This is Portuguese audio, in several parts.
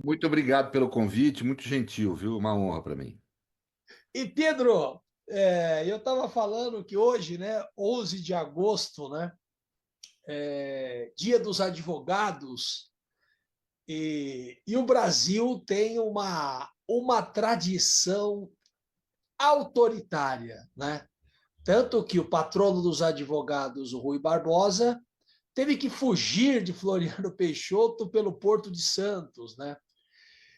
Muito obrigado pelo convite, muito gentil, viu? Uma honra para mim. E Pedro, eu estava falando que hoje, né, 11 de agosto, né, Dia dos Advogados, e o Brasil tem uma tradição autoritária, né? Tanto que o patrono dos advogados, o Rui Barbosa, teve que fugir de Floriano Peixoto pelo Porto de Santos, né?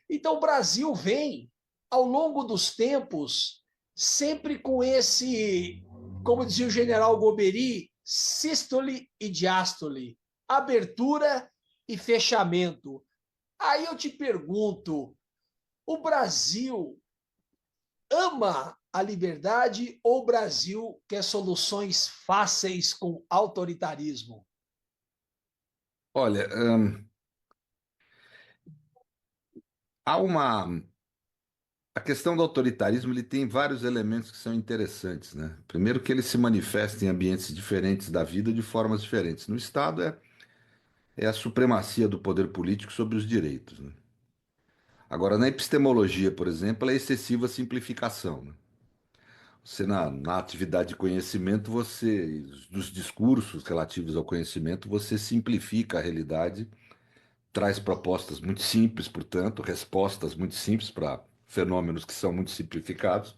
Então, o Brasil vem, ao longo dos tempos, sempre com esse, como dizia o general Goberi, sístole e diástole, abertura e fechamento. Aí eu te pergunto: o Brasil ama a liberdade ou o Brasil quer soluções fáceis com autoritarismo? Olha, há uma. A questão do autoritarismo ele tem vários elementos que são interessantes, né? Primeiro, que ele se manifesta em ambientes diferentes da vida de formas diferentes. No Estado é a supremacia do poder político sobre os direitos, né? Agora, na epistemologia, por exemplo, é excessiva simplificação, né? Você, na atividade de conhecimento, dos discursos relativos ao conhecimento, você simplifica a realidade, traz propostas muito simples, portanto, respostas muito simples para fenômenos que são muito simplificados.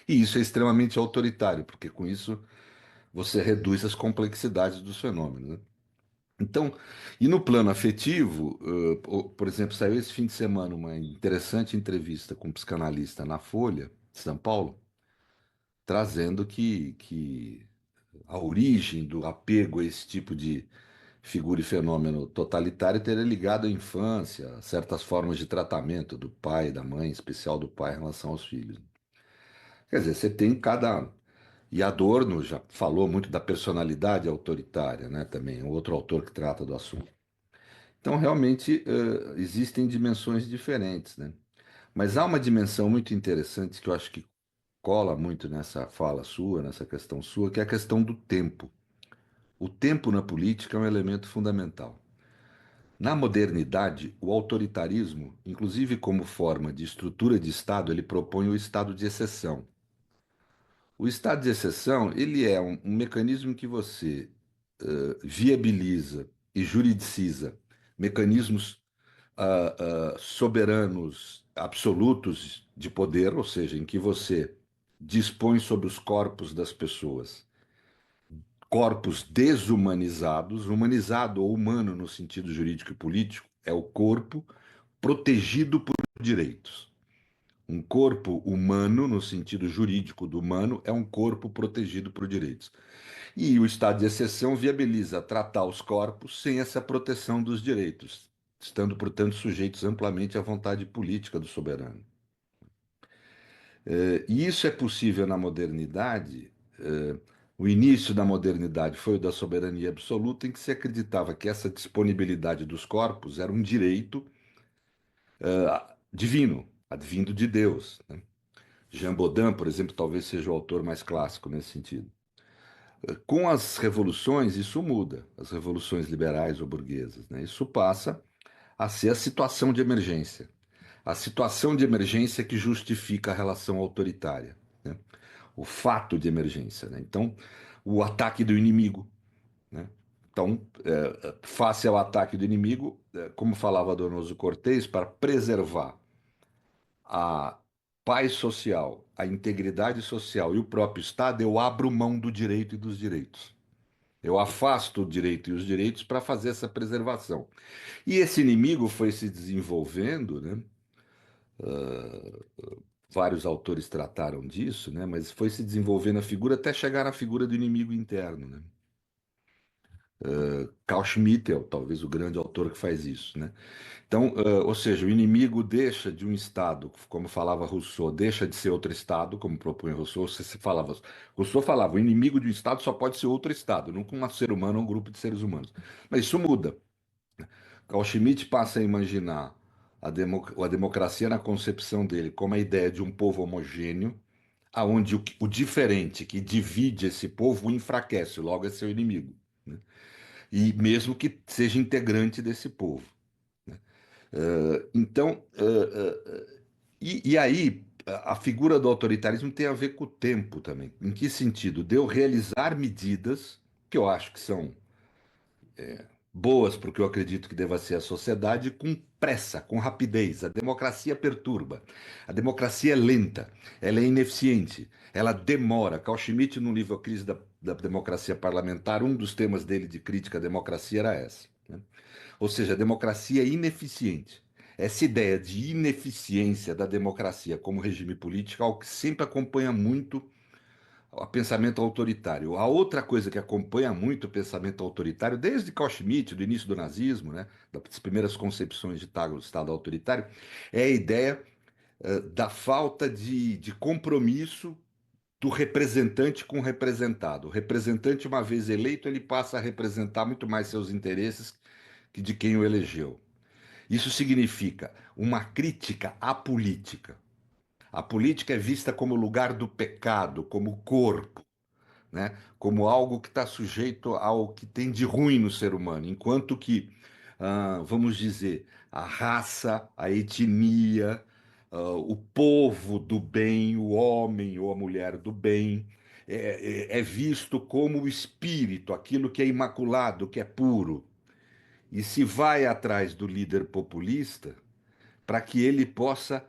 E isso é extremamente autoritário, porque com isso você reduz as complexidades dos fenômenos, né? Então, e no plano afetivo, por exemplo, saiu esse fim de semana uma interessante entrevista com um psicanalista na Folha, de São Paulo, trazendo que a origem do apego a esse tipo de figura e fenômeno totalitário teria ligado à infância, a certas formas de tratamento do pai, da mãe, em especial do pai em relação aos filhos. Quer dizer, você tem cada. E Adorno já falou muito da personalidade autoritária, né? Também, um outro autor que trata do assunto. Então, realmente, existem dimensões diferentes, né? Mas há uma dimensão muito interessante que eu acho que cola muito nessa fala sua, nessa questão sua, que é a questão do tempo. O tempo na política é um elemento fundamental. Na modernidade, o autoritarismo, inclusive como forma de estrutura de Estado, ele propõe o estado de exceção. O estado de exceção, ele é um mecanismo que você viabiliza e juridiciza mecanismos soberanos absolutos de poder, ou seja, em que você dispõe sobre os corpos das pessoas corpos desumanizados, humanizado ou humano no sentido jurídico e político, é o corpo protegido por direitos. Um corpo humano, no sentido jurídico do humano, é um corpo protegido por direitos. E o estado de exceção viabiliza tratar os corpos sem essa proteção dos direitos, estando, portanto, sujeitos amplamente à vontade política do soberano. E isso é possível na modernidade. O início da modernidade foi o da soberania absoluta, em que se acreditava que essa disponibilidade dos corpos era um direito divino, advindo de Deus, né? Jean Baudin, por exemplo, talvez seja o autor mais clássico nesse sentido. Com as revoluções, isso muda, as revoluções liberais ou burguesas, né? Isso passa a ser a situação de emergência. A situação de emergência que justifica a relação autoritária, né? O fato de emergência, né? Então, o ataque do inimigo, né? Então, face ao ataque do inimigo, como falava Donoso Cortês, para preservar a paz social, a integridade social e o próprio Estado, eu abro mão do direito e dos direitos. Eu afasto o direito e os direitos para fazer essa preservação. E esse inimigo foi se desenvolvendo, né? Vários autores trataram disso, né? Mas foi se desenvolvendo a figura até chegar na figura do inimigo interno, né? Carl Schmitt, talvez o grande autor que faz isso, né? Então, ou seja, o inimigo deixa de um Estado, como falava Rousseau, deixa de ser outro Estado, como propunha Rousseau. Se falava, Rousseau falava, o inimigo de um Estado só pode ser outro Estado, nunca um ser humano ou um grupo de seres humanos. Mas isso muda. Carl Schmitt passa a imaginar a democracia na concepção dele como a ideia de um povo homogêneo, aonde o diferente que divide esse povo o enfraquece, logo é seu inimigo, né? E mesmo que seja integrante desse povo, né? Então, e aí, a figura do autoritarismo tem a ver com o tempo também. Em que sentido? De eu realizar medidas que eu acho que são boas, porque eu acredito que deva ser a sociedade, com pressa, com rapidez. A democracia perturba. A democracia é lenta, ela é ineficiente, ela demora. Carl Schmitt, no livro A Crise da Democracia Parlamentar, um dos temas dele de crítica à democracia era essa, né? Ou seja, a democracia é ineficiente. Essa ideia de ineficiência da democracia como regime político é algo que sempre acompanha muito o pensamento autoritário. A outra coisa que acompanha muito o pensamento autoritário, desde Carl Schmitt, do início do nazismo, né, das primeiras concepções de Estado autoritário, é a ideia da falta de compromisso do representante com o representado. O representante, uma vez eleito, ele passa a representar muito mais seus interesses que de quem o elegeu. Isso significa uma crítica à política. A política é vista como lugar do pecado, como corpo, né? Como algo que está sujeito ao que tem de ruim no ser humano, enquanto que, vamos dizer, a raça, a etnia, o povo do bem, o homem ou a mulher do bem, é visto como o espírito, aquilo que é imaculado, que é puro. E se vai atrás do líder populista para que ele possa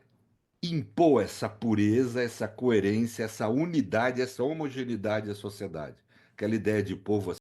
impor essa pureza, essa coerência, essa unidade, essa homogeneidade à sociedade. Aquela ideia de povo